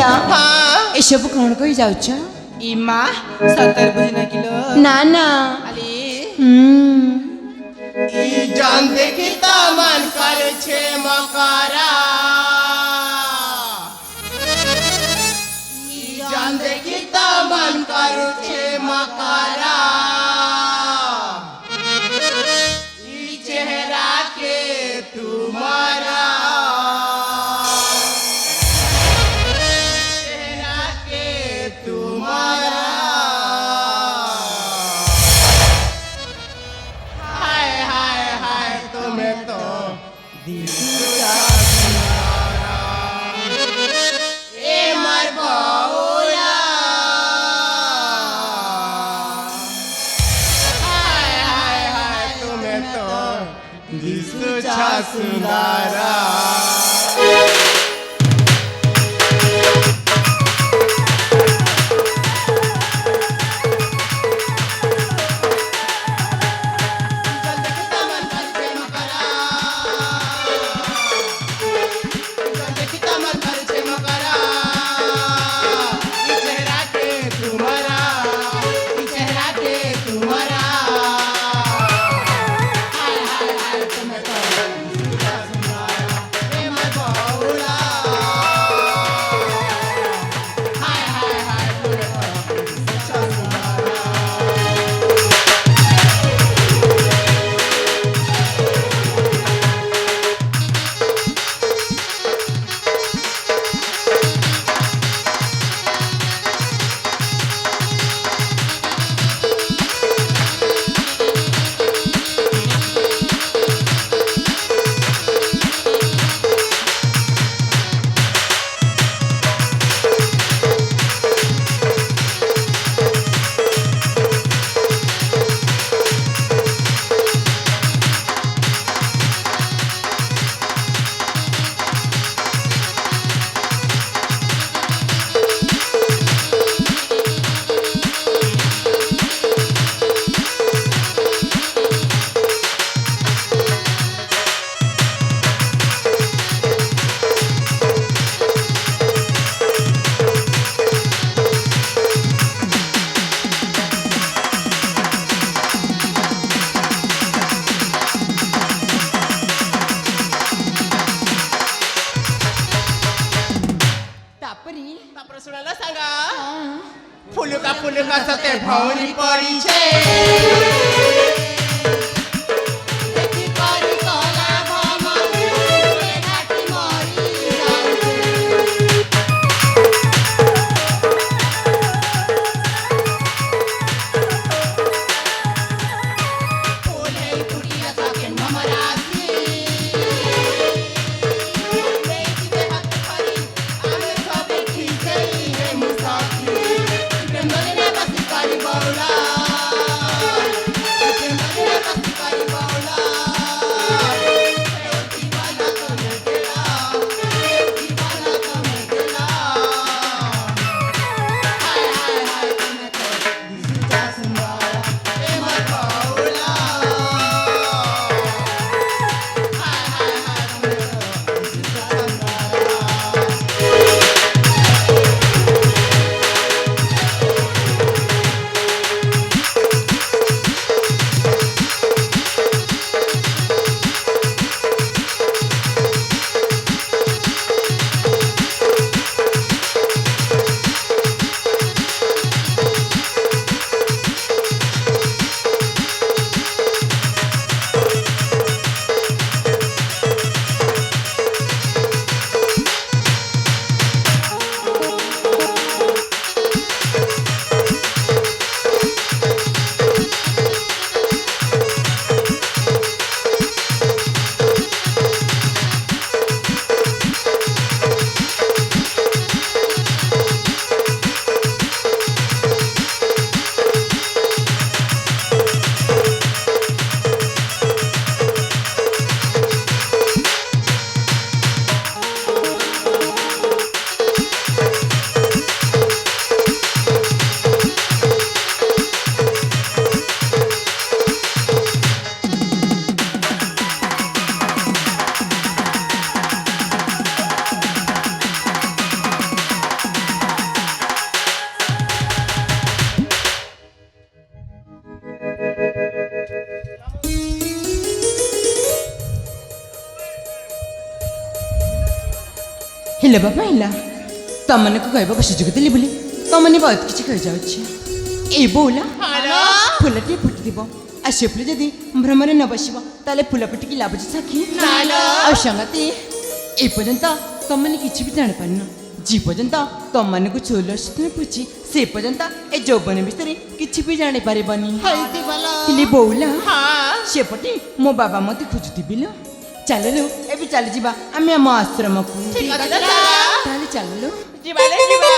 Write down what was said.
भैया हाँ एसबू कौन कही जाऊच इमा 70 बुझना किलो ना ना अली ई जान देखी ता मन करे छे मकारा ई जान देखी ता मन करे छे मकारा ई चेहरा के तुम्हारा चेहरा के तुम्हारा हाय हाय हाय तुम्हें तो दिखता सुनारा ए मार बौला हाय हाय हाय तुम्हें तो दिखता सुनारा तापर सुनाला सांगा फुलका सते भौरी पड़ी छे देखी करी कला भमरी घाटी मरी फूले कुड़िया सके ममरासी देखी दे हाथ खरी आमे सबे खींचई है मुसाफी प्रेम ने बस करी बौला ହେଲେ ବାପା ହେଲା ତମମାନଙ୍କୁ କହିବାକୁ ସୁଯୋଗ ଦେଲି ବୋଲି ତମମାନେ ବହୁତ କିଛି କହିଯାଉଛି ଏଇ ବୋଉଲା ହାଲୋ ଫୁଲଟିଏ ଫୁଟିଥିବ ଆଉ ସେ ଫୁଲ ଯଦି ଭ୍ରମରେ ନ ବସିବ ତାହେଲେ ଫୁଲ ଫୁଟିକି ଲାଭ ଅଛି ସାକ୍ଷୀ ନାଲୋ। ଆଉ ସଙ୍ଗତି ଏ ପର୍ଯ୍ୟନ୍ତ ତମମାନେ କିଛି ବି ଜାଣିପାରୁନ ଯେ ପର୍ଯ୍ୟନ୍ତ ତମମାନଙ୍କୁ ଚଉଲ ସୁତୁରେ ପୁଛି ସେ ପର୍ଯ୍ୟନ୍ତ ଏ ଯୌବନ ବିଷୟରେ କିଛି ବି ଜାଣିପାରିବନି ହେଇଥିବଲ ହେଲେ ବୋଉଲା ହଁ ସେପଟେ ମୋ ବାବା ମତେ ଖୋଜୁଥିବି ଲୋ ଚାଲୁ ଏବେ ଚାଲିଯିବା ଆମେ ଆମ ଆଶ୍ରମକୁ ଠିକ ଅଛି ଚାଲ ତାହେଲେ ଚାଲୁ ଯିବାଲେ ଯିବା